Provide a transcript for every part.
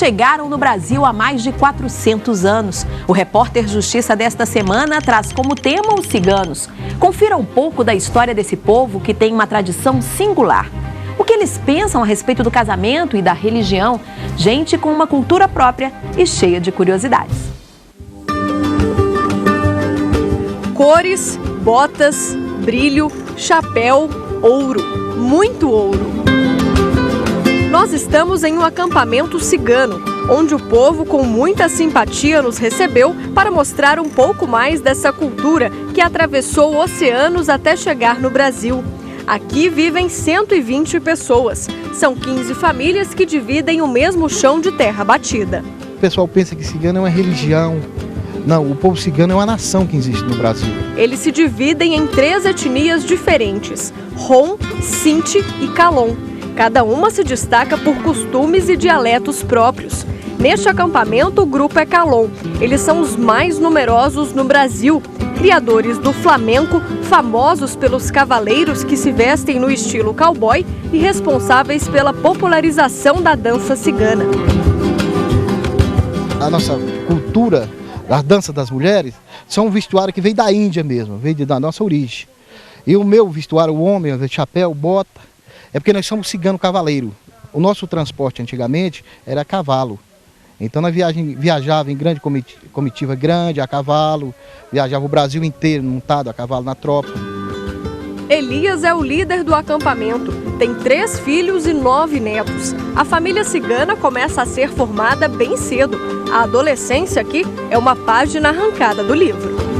chegaram no Brasil há mais de 400 anos. O repórter Justiça desta semana traz como tema os ciganos. Confira um pouco da história desse povo que tem uma tradição singular. O que eles pensam a respeito do casamento e da religião? Gente com uma cultura própria e cheia de curiosidades. Cores, botas, brilho, chapéu, ouro, muito ouro. Nós estamos em um acampamento cigano, onde o povo com muita simpatia nos recebeu para mostrar um pouco mais dessa cultura que atravessou oceanos até chegar no Brasil. Aqui vivem 120 pessoas. São 15 famílias que dividem o mesmo chão de terra batida. O pessoal pensa que cigano é uma religião. Não, o povo cigano é uma nação que existe no Brasil. Eles se dividem em 3 etnias diferentes: Rom, Sinti e Calon. Cada uma se destaca por costumes e dialetos próprios. Neste acampamento, o grupo é Calon. Eles são os mais numerosos no Brasil. Criadores do flamenco, famosos pelos cavaleiros que se vestem no estilo cowboy e responsáveis pela popularização da dança cigana. A nossa cultura, a dança das mulheres, são um vestuário que veio da Índia mesmo, veio da nossa origem. E o meu vestuário, o homem, chapéu, bota, é porque nós somos cigano cavaleiro. O nosso transporte antigamente era a cavalo. Então nós viajava em grande comitiva grande, a cavalo, viajava o Brasil inteiro montado a cavalo na tropa. Elias é o líder do acampamento. Tem 3 filhos e 9 netos. A família cigana começa a ser formada bem cedo. A adolescência aqui é uma página arrancada do livro.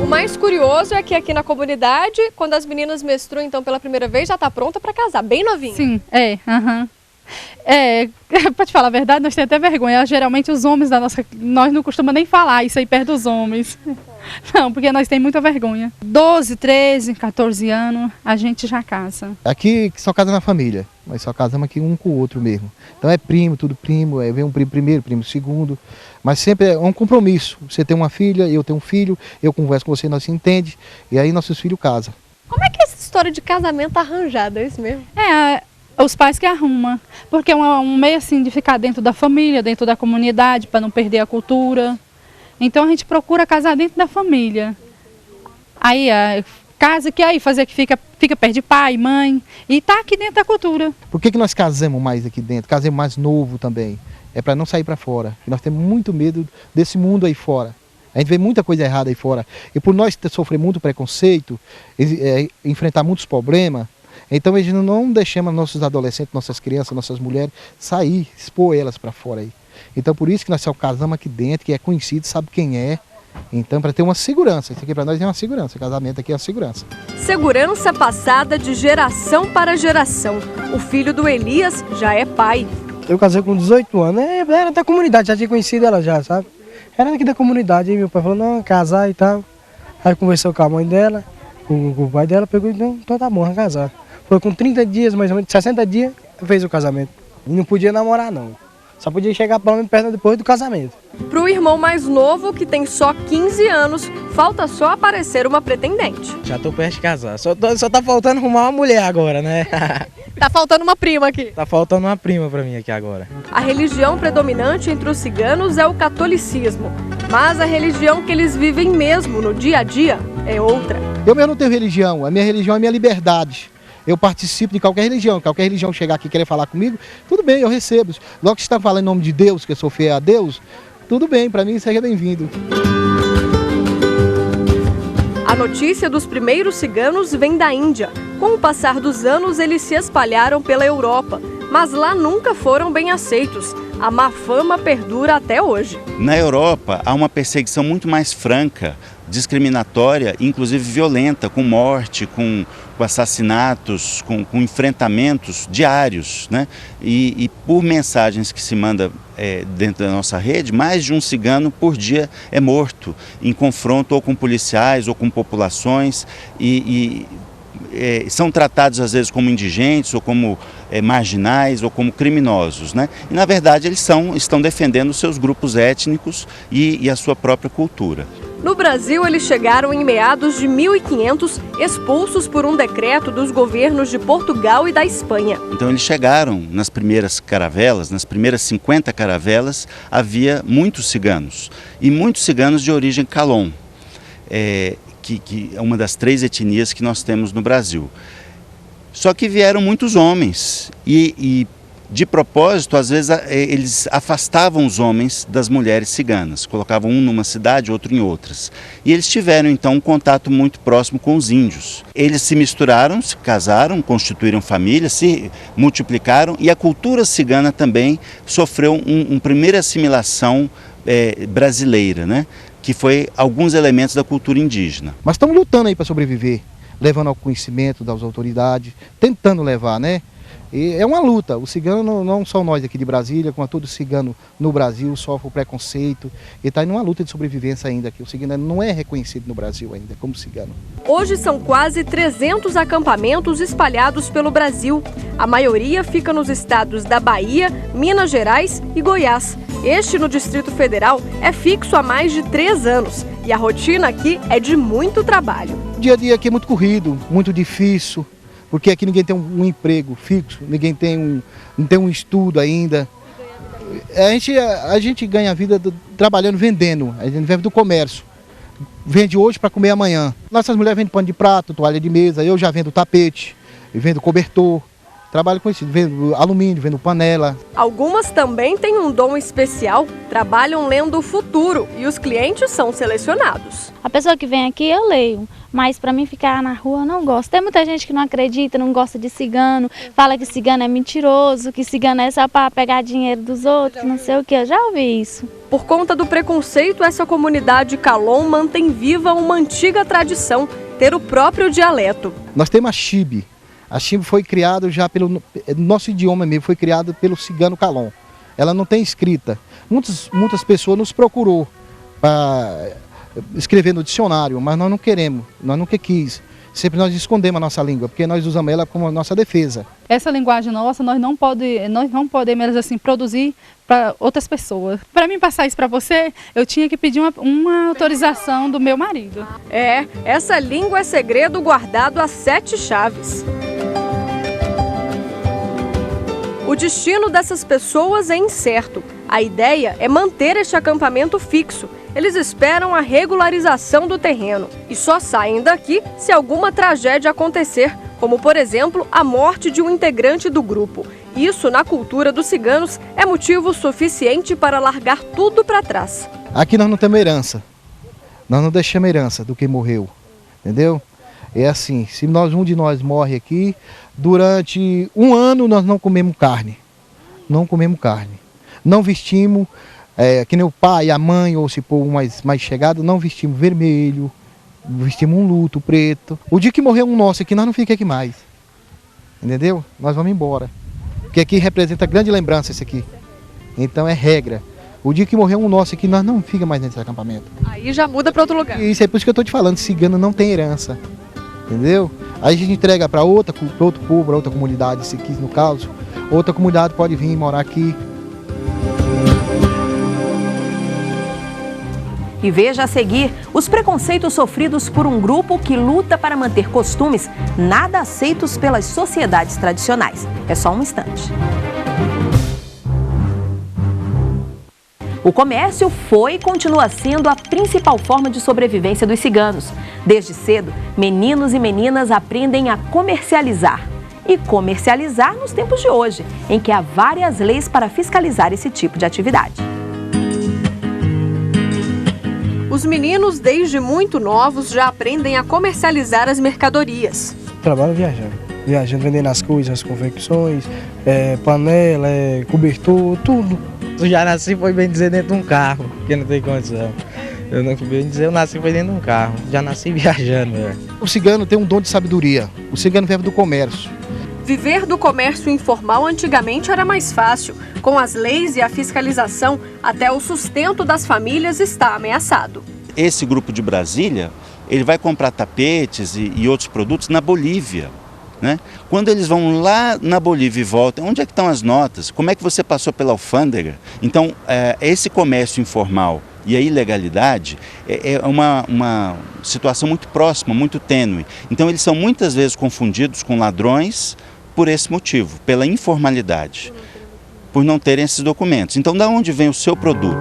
O mais curioso é que aqui na comunidade, quando as meninas menstruam então pela primeira vez, já está pronta para casar, bem novinha. Sim, para te falar a verdade, nós temos até vergonha. Geralmente os homens nós não costumamos nem falar isso aí perto dos homens. Não, porque nós temos muita vergonha. 12, 13, 14 anos, a gente já casa. Aqui só casa na família, mas só casamos aqui um com o outro mesmo. Então é primo, tudo primo, vem um primo primeiro, primo segundo. Mas sempre é um compromisso. Você tem uma filha, eu tenho um filho, eu converso com você, nós se entende, e aí nossos filhos casam. Como é que é essa história de casamento arranjado, é isso mesmo? Os pais que arrumam, porque é um meio assim de ficar dentro da família, dentro da comunidade, para não perder a cultura. Então a gente procura casar dentro da família. Aí casa que aí fazer que fica perto de pai, mãe, e tá aqui dentro da cultura. Por que nós casamos mais aqui dentro? Casamos mais novo também. É para não sair para fora. Nós temos muito medo desse mundo aí fora. A gente vê muita coisa errada aí fora. E por nós sofrer muito preconceito, enfrentar muitos problemas, então a gente não deixamos nossos adolescentes, nossas crianças, nossas mulheres sair, expor elas para fora aí. Então por isso que nós só casamos aqui dentro, que é conhecido, sabe quem é. Então para ter uma segurança, isso aqui para nós é uma segurança, o casamento aqui é uma segurança. Segurança passada de geração para geração. O filho do Elias já é pai. Eu casei com 18 anos, era da comunidade, já tinha conhecido ela já, sabe? Era daqui da comunidade, aí meu pai falou, não, casar e tal. Aí conversou com a mãe dela, com o pai dela, pegou e disse, então tá bom, vamos casar. Foi com 30 dias, mais ou menos, 60 dias, fez o casamento. E não podia namorar não, só podia chegar pelo menos perto depois do casamento. Pro irmão mais novo, que tem só 15 anos, falta só aparecer uma pretendente. Já tô perto de casar, só tá faltando arrumar uma mulher agora, né? Tá faltando uma prima aqui. Tá faltando uma prima pra mim aqui agora. A religião predominante entre os ciganos é o catolicismo, mas a religião que eles vivem mesmo no dia a dia é outra. Eu mesmo não tenho religião, a minha religião é a minha liberdade. Eu participo de qualquer religião chegar aqui e querer falar comigo, tudo bem, eu recebo. Logo que você está falando em nome de Deus, que eu sou fiel a Deus, tudo bem, para mim seja bem-vindo. A notícia dos primeiros ciganos vem da Índia. Com o passar dos anos, eles se espalharam pela Europa, mas lá nunca foram bem aceitos. A má fama perdura até hoje. Na Europa, há uma perseguição muito mais franca, discriminatória, inclusive violenta, com morte, com assassinatos, com enfrentamentos diários, né? E por mensagens que se manda dentro da nossa rede, mais de um cigano por dia é morto em confronto ou com policiais ou com populações são tratados às vezes como indigentes ou como marginais ou como criminosos, né? E na verdade eles estão defendendo seus grupos étnicos e a sua própria cultura. No Brasil, eles chegaram em meados de 1500, expulsos por um decreto dos governos de Portugal e da Espanha. Então eles chegaram nas primeiras caravelas, nas primeiras 50 caravelas, havia muitos ciganos. E muitos ciganos de origem Calon, que é uma das 3 etnias que nós temos no Brasil. Só que vieram muitos homens e de propósito, às vezes, eles afastavam os homens das mulheres ciganas, colocavam um numa cidade, outro em outras. E eles tiveram, então, um contato muito próximo com os índios. Eles se misturaram, se casaram, constituíram família, se multiplicaram, e a cultura cigana também sofreu uma primeira assimilação brasileira, né? Que foi alguns elementos da cultura indígena. Mas estamos lutando aí para sobreviver, levando ao conhecimento das autoridades, tentando levar, né? E é uma luta. O cigano, não só nós aqui de Brasília, como todo cigano no Brasil, sofre o preconceito. E está em uma luta de sobrevivência ainda, que o cigano não é reconhecido no Brasil ainda como cigano. Hoje são quase 300 acampamentos espalhados pelo Brasil. A maioria fica nos estados da Bahia, Minas Gerais e Goiás. Este, no Distrito Federal, é fixo há mais de 3 anos. E a rotina aqui é de muito trabalho. O dia a dia aqui é muito corrido, muito difícil. Porque aqui ninguém tem um emprego fixo, ninguém não tem um estudo ainda. A gente ganha a vida trabalhando, vendendo, a gente vive do comércio. Vende hoje para comer amanhã. Nossas mulheres vendem pano de prato, toalha de mesa, eu já vendo tapete, vendo cobertor. Trabalho com isso, vendo alumínio, vendo panela. Algumas também têm um dom especial, trabalham lendo o futuro e os clientes são selecionados. A pessoa que vem aqui eu leio, mas para mim ficar na rua eu não gosto. Tem muita gente que não acredita, não gosta de cigano, fala que cigano é mentiroso, que cigano é só para pegar dinheiro dos outros, não sei o que, eu já ouvi isso. Por conta do preconceito, essa comunidade Calon mantém viva uma antiga tradição, ter o próprio dialeto. Nós temos a Chibe. A Chibe foi criada já pelo nosso idioma mesmo, foi criada pelo cigano Calon. Ela não tem escrita. Muitas pessoas nos procurou para escrever no dicionário, mas nós não queremos, nós nunca quis. Sempre nós escondemos a nossa língua, porque nós usamos ela como a nossa defesa. Essa linguagem nossa, nós não podemos assim, produzir para outras pessoas. Para mim passar isso para você, eu tinha que pedir uma autorização do meu marido. Essa língua é segredo guardado a 7 chaves. O destino dessas pessoas é incerto. A ideia é manter este acampamento fixo. Eles esperam a regularização do terreno e só saem daqui se alguma tragédia acontecer, como, por exemplo, a morte de um integrante do grupo. Isso, na cultura dos ciganos, é motivo suficiente para largar tudo para trás. Aqui nós não temos herança. Nós não deixamos herança do que morreu, entendeu? É assim, se um de nós morre aqui, durante 1 ano nós não comemos carne. Não comemos carne. Não vestimos, que nem o pai, a mãe, ou se for mais chegado, não vestimos vermelho, vestimos um luto preto. O dia que morrer um nosso aqui, nós não ficamos aqui mais. Entendeu? Nós vamos embora. Porque aqui representa grande lembrança isso aqui. Então é regra. O dia que morrer um nosso aqui, nós não ficamos mais nesse acampamento. Aí já muda para outro lugar. Isso é por isso que eu estou te falando, cigano não tem herança. Entendeu? Aí a gente entrega para outro povo, para outra comunidade, se quis no caso. Outra comunidade pode vir morar aqui. E veja a seguir os preconceitos sofridos por um grupo que luta para manter costumes nada aceitos pelas sociedades tradicionais. É só um instante. O comércio foi e continua sendo a principal forma de sobrevivência dos ciganos. Desde cedo, meninos e meninas aprendem a comercializar. E comercializar nos tempos de hoje, em que há várias leis para fiscalizar esse tipo de atividade. Os meninos, desde muito novos, já aprendem a comercializar as mercadorias. Trabalho viajando, vendendo as coisas, as confecções, panela, cobertor, tudo. Eu já nasci, foi bem dizer, dentro de um carro, porque não tem condição. Eu não fui bem dizer, eu nasci foi dentro de um carro, já nasci viajando. O cigano tem um dom de sabedoria, o cigano vive do comércio. Viver do comércio informal antigamente era mais fácil. Com as leis e a fiscalização, até o sustento das famílias está ameaçado. Esse grupo de Brasília, ele vai comprar tapetes e outros produtos na Bolívia. Né? Quando eles vão lá na Bolívia e voltam, onde é que estão as notas? Como é que você passou pela alfândega? Então, esse comércio informal e a ilegalidade é uma situação muito próxima, muito tênue. Então eles são muitas vezes confundidos com ladrões por esse motivo, pela informalidade, por não terem esses documentos. Então, de onde vem o seu produto?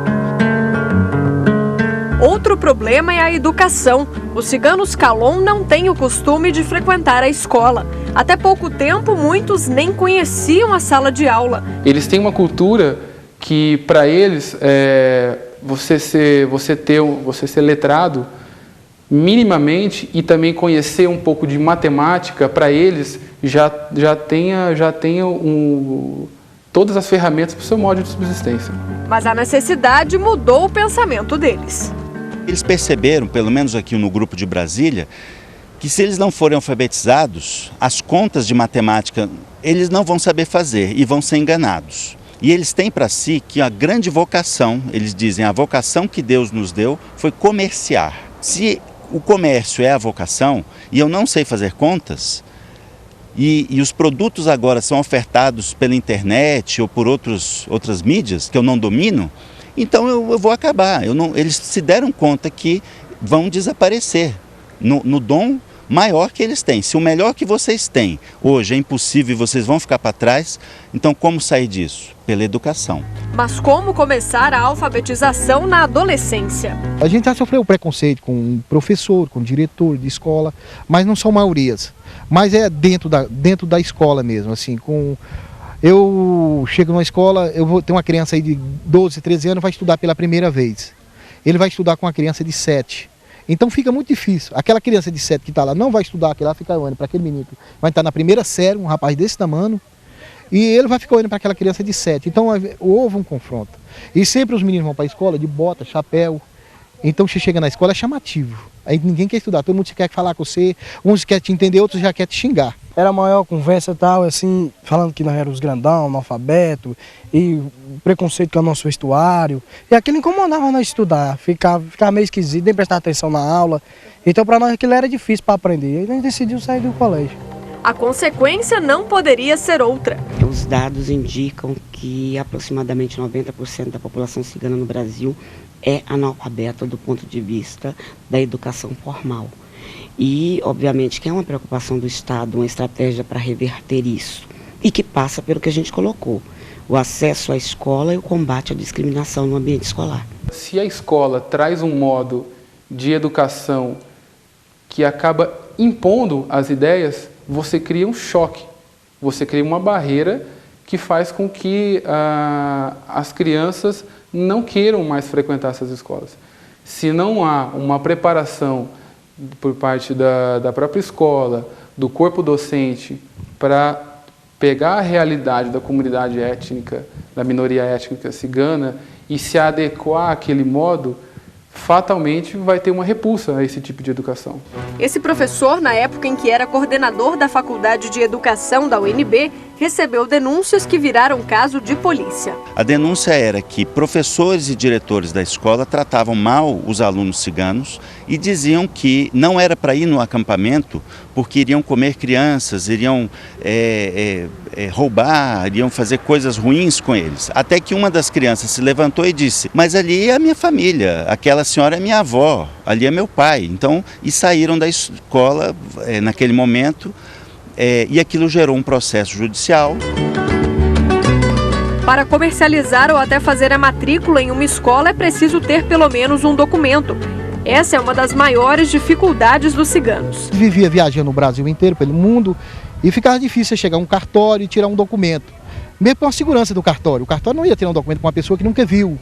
Outro problema é a educação. Os ciganos Calon não têm o costume de frequentar a escola. Até pouco tempo, muitos nem conheciam a sala de aula. Eles têm uma cultura que, para eles, você ser letrado minimamente e também conhecer um pouco de matemática, para eles já tenha todas as ferramentas para o seu modo de subsistência. Mas a necessidade mudou o pensamento deles. Eles perceberam, pelo menos aqui no grupo de Brasília, que se eles não forem alfabetizados, as contas de matemática eles não vão saber fazer e vão ser enganados. E eles têm para si que a grande vocação, eles dizem, a vocação que Deus nos deu foi comerciar. Se o comércio é a vocação e eu não sei fazer contas, e os produtos agora são ofertados pela internet ou por outras mídias que eu não domino, então eu vou acabar. Eles se deram conta que vão desaparecer no dom maior que eles têm. Se o melhor que vocês têm hoje é impossível e vocês vão ficar para trás, então como sair disso? Pela educação. Mas como começar a alfabetização na adolescência? A gente já sofreu preconceito com professor, com diretor de escola, mas não são maiorias. Mas é dentro da escola mesmo, assim, eu chego numa escola, eu vou ter uma criança aí de 12, 13 anos, vai estudar pela primeira vez. Ele vai estudar com uma criança de 7. Então fica muito difícil. Aquela criança de 7 que está lá não vai estudar, que lá fica olhando para aquele menino. Vai estar na primeira série, um rapaz desse tamanho, e ele vai ficar olhando para aquela criança de 7. Então houve um confronto. E sempre os meninos vão para a escola de bota, chapéu. Então você chega na escola, é chamativo. Aí ninguém quer estudar, todo mundo quer falar com você, uns quer te entender, outros já quer te xingar. Era a maior conversa e tal, assim, falando que nós éramos grandão, analfabeto, e o preconceito com o nosso vestuário. E aquilo incomodava nós estudar, ficava meio esquisito, nem prestar atenção na aula. Então para nós aquilo era difícil para aprender, aí a gente decidiu sair do colégio. A consequência não poderia ser outra. Os dados indicam que aproximadamente 90% da população cigana no Brasil é analfabeta do ponto de vista da educação formal. E, obviamente, que é uma preocupação do Estado, uma estratégia para reverter isso. E que passa pelo que a gente colocou, o acesso à escola e o combate à discriminação no ambiente escolar. Se a escola traz um modo de educação que acaba impondo as ideias, você cria um choque, você cria uma barreira que faz com que as crianças não queiram mais frequentar essas escolas. Se não há uma preparação por parte da própria escola, do corpo docente, para pegar a realidade da comunidade étnica, da minoria étnica cigana e se adequar àquele modo, fatalmente vai ter uma repulsa a esse tipo de educação. Esse professor, na época em que era coordenador da Faculdade de Educação da UNB, recebeu denúncias que viraram caso de polícia. A denúncia era que professores e diretores da escola tratavam mal os alunos ciganos e diziam que não era para ir no acampamento porque iriam comer crianças, iriam roubar, iriam fazer coisas ruins com eles. Até que uma das crianças se levantou e disse: mas ali é a minha família, aquela senhora é minha avó, ali é meu pai. Então, e saíram da escola naquele momento. E aquilo gerou um processo judicial. Para comercializar ou até fazer a matrícula em uma escola é preciso ter pelo menos um documento. Essa é uma das maiores dificuldades dos ciganos. Vivia viajando no Brasil inteiro, pelo mundo, e ficava difícil chegar a um cartório e tirar um documento. Mesmo com a segurança do cartório. O cartório não ia tirar um documento com uma pessoa que nunca viu.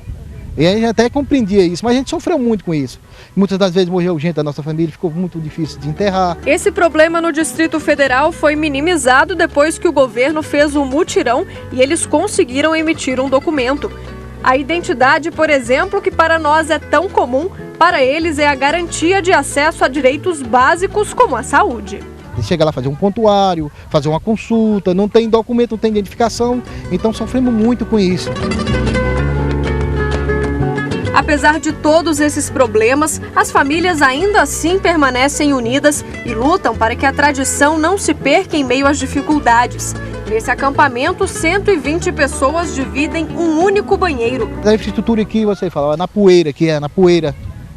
E a gente até compreendia isso, mas a gente sofreu muito com isso. Muitas das vezes morreu gente da nossa família, ficou muito difícil de enterrar. Esse problema no Distrito Federal foi minimizado depois que o governo fez um mutirão e eles conseguiram emitir um documento. A identidade, por exemplo, que para nós é tão comum, para eles é a garantia de acesso a direitos básicos como a saúde. Chega lá fazer um prontuário, fazer uma consulta, não tem documento, não tem identificação, então sofremos muito com isso. Apesar de todos esses problemas, as famílias ainda assim permanecem unidas e lutam para que a tradição não se perca em meio às dificuldades. Nesse acampamento, 120 pessoas dividem um único banheiro. A infraestrutura aqui, você fala, é na poeira,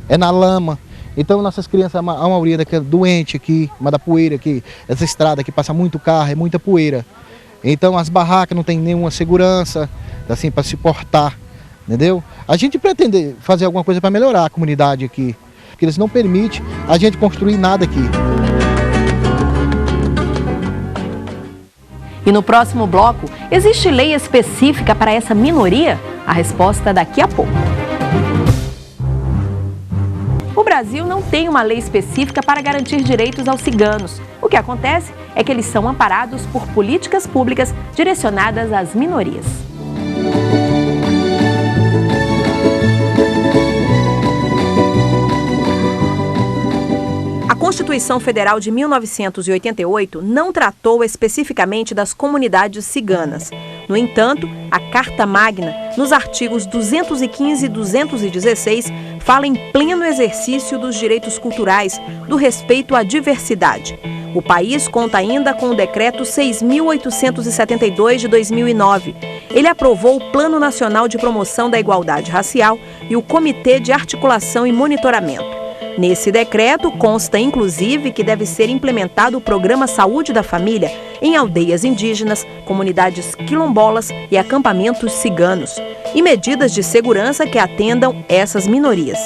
é na lama. Então nossas crianças, a maioria é doente aqui, mas da poeira aqui, essa estrada aqui passa muito carro, é muita poeira. Então as barracas não tem nenhuma segurança, assim, para se portar, entendeu? A gente pretende fazer alguma coisa para melhorar a comunidade aqui, porque eles não permitem a gente construir nada aqui. E no próximo bloco, existe lei específica para essa minoria? A resposta daqui a pouco. O Brasil não tem uma lei específica para garantir direitos aos ciganos. O que acontece é que eles são amparados por políticas públicas direcionadas às minorias. A Constituição Federal de 1988 não tratou especificamente das comunidades ciganas. No entanto, a Carta Magna, nos artigos 215 e 216, fala em pleno exercício dos direitos culturais, do respeito à diversidade. O país conta ainda com o Decreto 6.872 de 2009. Ele aprovou o Plano Nacional de Promoção da Igualdade Racial e o Comitê de Articulação e Monitoramento. Nesse decreto consta, inclusive, que deve ser implementado o Programa Saúde da Família em aldeias indígenas, comunidades quilombolas e acampamentos ciganos, e medidas de segurança que atendam essas minorias.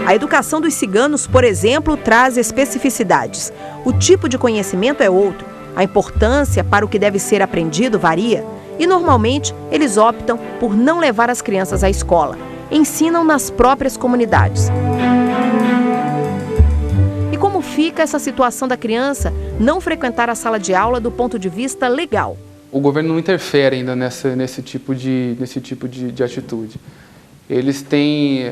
A educação dos ciganos, por exemplo, traz especificidades. O tipo de conhecimento é outro, a importância para o que deve ser aprendido varia, e normalmente eles optam por não levar as crianças à escola. Ensinam nas próprias comunidades. E como fica essa situação da criança não frequentar a sala de aula do ponto de vista legal? O governo não interfere ainda nesse tipo de atitude. Eles têm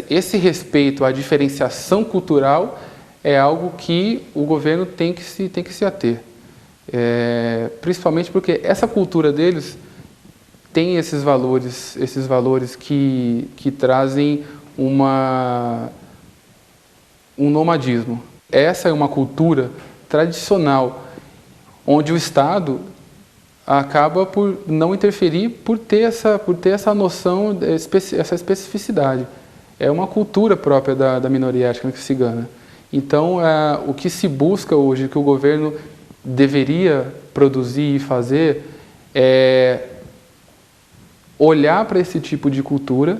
esse respeito à diferenciação cultural, é algo que o governo tem que se ater. Principalmente porque essa cultura deles tem esses valores que trazem um nomadismo. Essa é uma cultura tradicional, onde o Estado acaba por não interferir, por ter essa noção, essa especificidade. É uma cultura própria da minoria étnica cigana. Então, o que se busca hoje, que o governo deveria produzir e fazer, é olhar para esse tipo de cultura,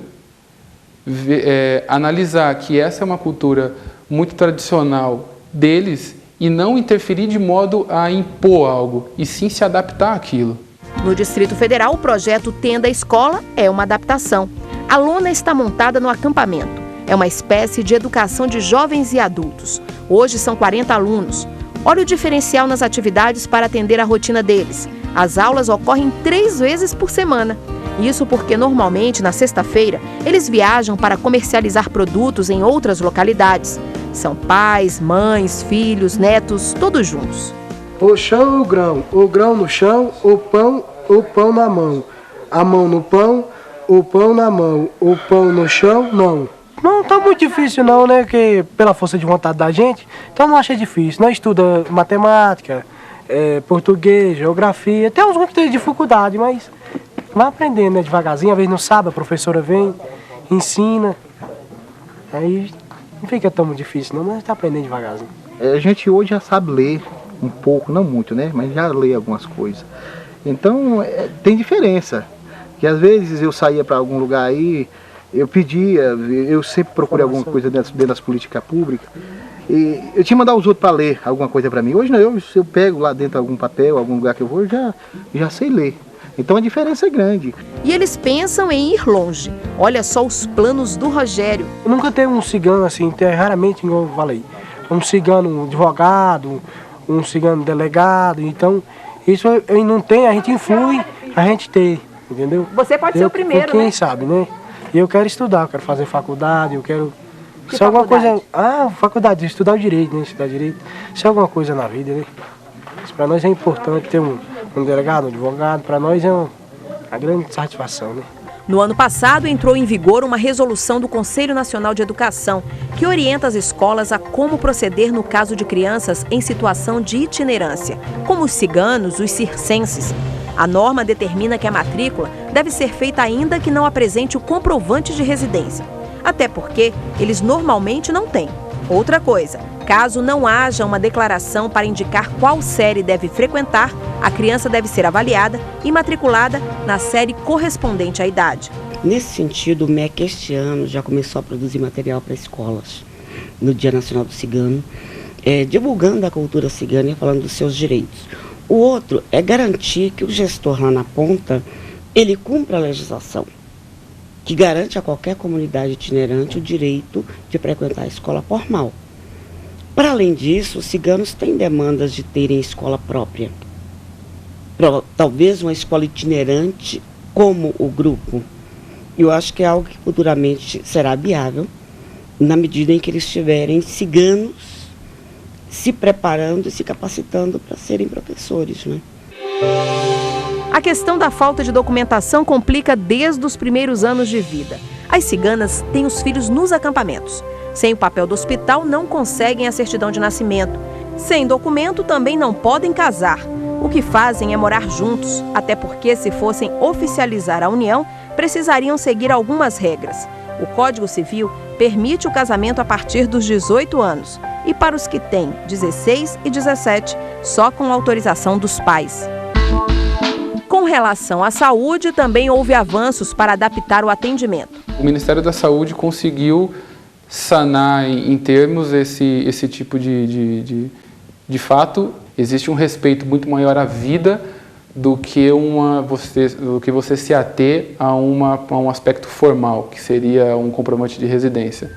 analisar que essa é uma cultura muito tradicional deles e não interferir de modo a impor algo, e sim se adaptar àquilo. No Distrito Federal, o projeto Tenda Escola é uma adaptação. A lona está montada no acampamento. É uma espécie de educação de jovens e adultos. Hoje são 40 alunos. Olha o diferencial nas atividades para atender a rotina deles. As aulas ocorrem 3 vezes por semana. Isso porque, normalmente, na sexta-feira, eles viajam para comercializar produtos em outras localidades. São pais, mães, filhos, netos, todos juntos. O chão o grão no chão, o pão na mão. A mão no pão, o pão na mão. O pão no chão, não. Não tá muito difícil não, né? Porque pela força de vontade da gente, então não acha difícil. Nós estuda matemática, português, geografia, tem uns que tem dificuldade, mas vai aprendendo, né, devagarzinho. Às vezes não sabe, a professora vem, ensina. Aí não fica tão difícil não, mas tá aprendendo devagarzinho. A gente hoje já sabe ler um pouco, não muito, né? Mas já lê algumas coisas. Então tem diferença. Que às vezes eu saía para algum lugar aí, eu pedia, eu sempre procurei alguma coisa dentro das políticas públicas. E eu tinha que mandar os outros para ler alguma coisa para mim. Hoje não, eu pego lá dentro algum papel, algum lugar que eu vou, eu já sei ler. Então a diferença é grande. E eles pensam em ir longe. Olha só os planos do Rogério. Eu nunca teve um cigano assim, raramente, igual eu falei. Um cigano advogado, um cigano delegado. Então, isso não tem, a gente influi, a gente tem, entendeu? Você pode ser o primeiro, quem né? sabe, né? E eu quero estudar, eu quero fazer faculdade, eu quero... Que se alguma faculdade? coisa... faculdade, estudar o direito, né? Estudar direito. Se alguma coisa na vida, né? Isso para nós é importante ter um delegado, um advogado, para nós é uma grande satisfação, né? No ano passado, entrou em vigor uma resolução do Conselho Nacional de Educação que orienta as escolas a como proceder no caso de crianças em situação de itinerância, como os ciganos, os circenses. A norma determina que a matrícula deve ser feita ainda que não apresente o comprovante de residência, até porque eles normalmente não têm. Outra coisa, caso não haja uma declaração para indicar qual série deve frequentar, a criança deve ser avaliada e matriculada na série correspondente à idade. Nesse sentido, o MEC este ano já começou a produzir material para escolas, no Dia Nacional do Cigano, divulgando a cultura cigana e falando dos seus direitos. O outro é garantir que o gestor lá na ponta, ele cumpra a legislação, que garante a qualquer comunidade itinerante o direito de frequentar a escola formal. Para além disso, os ciganos têm demandas de terem escola própria. Talvez uma escola itinerante como o grupo. Eu acho que é algo que futuramente será viável, na medida em que eles tiverem ciganos se preparando e se capacitando para serem professores, né? A questão da falta de documentação complica desde os primeiros anos de vida. As ciganas têm os filhos nos acampamentos. Sem o papel do hospital, não conseguem a certidão de nascimento. Sem documento, também não podem casar. O que fazem é morar juntos, até porque, se fossem oficializar a união, precisariam seguir algumas regras. O Código Civil permite o casamento a partir dos 18 anos. E para os que têm 16 e 17, só com autorização dos pais. Com relação à saúde, também houve avanços para adaptar o atendimento. O Ministério da Saúde conseguiu sanar em termos esse tipo de fato. Existe um respeito muito maior à vida do que você se ater a um aspecto formal, que seria um comprovante de residência.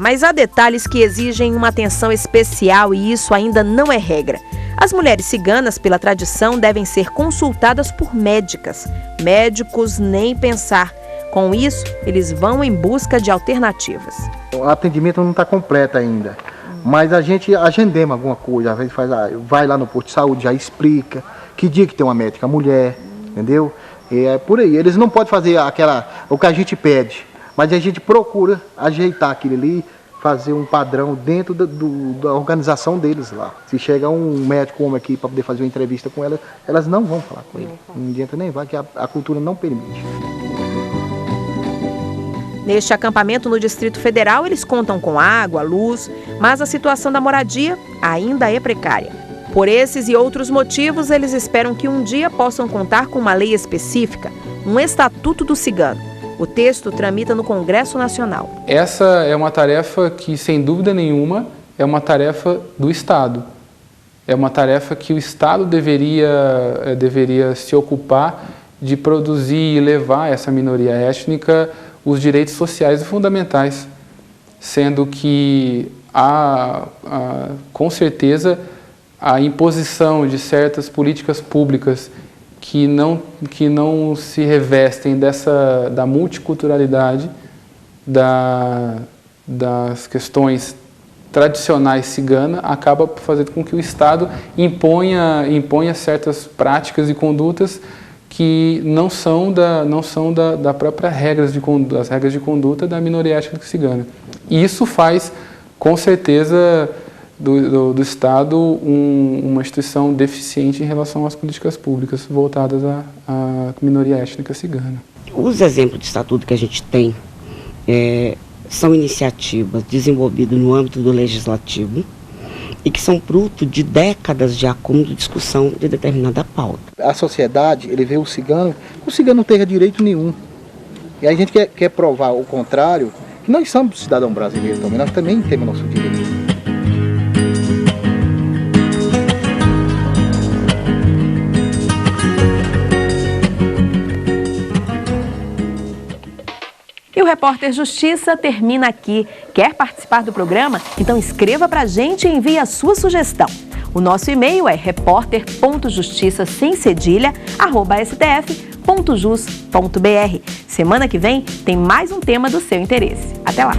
Mas há detalhes que exigem uma atenção especial e isso ainda não é regra. As mulheres ciganas, pela tradição, devem ser consultadas por médicas. Médicos nem pensar. Com isso, eles vão em busca de alternativas. O atendimento não está completo ainda, mas a gente agendemos alguma coisa. Às vezes vai lá no posto de saúde, já explica que dia que tem uma médica mulher, entendeu? É por aí. Eles não podem fazer o que a gente pede, mas a gente procura ajeitar aquilo ali, fazer um padrão dentro da organização deles lá. Se chega um médico homem aqui para poder fazer uma entrevista com elas, elas não vão falar com ele. Não adianta nem vai, que a cultura não permite. Neste acampamento no Distrito Federal, eles contam com água, luz, mas a situação da moradia ainda é precária. Por esses e outros motivos, eles esperam que um dia possam contar com uma lei específica, um Estatuto do Cigano. O texto tramita no Congresso Nacional. Essa é uma tarefa que, sem dúvida nenhuma, é uma tarefa do Estado. É uma tarefa que o Estado deveria se ocupar de produzir e levar a essa minoria étnica os direitos sociais e fundamentais, sendo que há com certeza, a imposição de certas políticas públicas que não se revestem da multiculturalidade, das questões tradicionais ciganas, acaba fazendo com que o Estado imponha certas práticas e condutas que não são da própria das regras de conduta da minoria étnica cigana. E isso faz, com certeza, do Estado uma instituição deficiente em relação às políticas públicas voltadas à minoria étnica cigana. Os exemplos de estatuto que a gente tem são iniciativas desenvolvidas no âmbito do legislativo e que são fruto de décadas de acúmulo de discussão de determinada pauta. A sociedade, ele vê o cigano não tem direito nenhum. E a gente quer provar o contrário, que nós somos cidadão brasileiro também, nós também temos nosso direito. E o Repórter Justiça termina aqui. Quer participar do programa? Então escreva pra gente e envie a sua sugestão. O nosso e-mail é repórter.justiça@stf.jus.br. Semana que vem tem mais um tema do seu interesse. Até lá!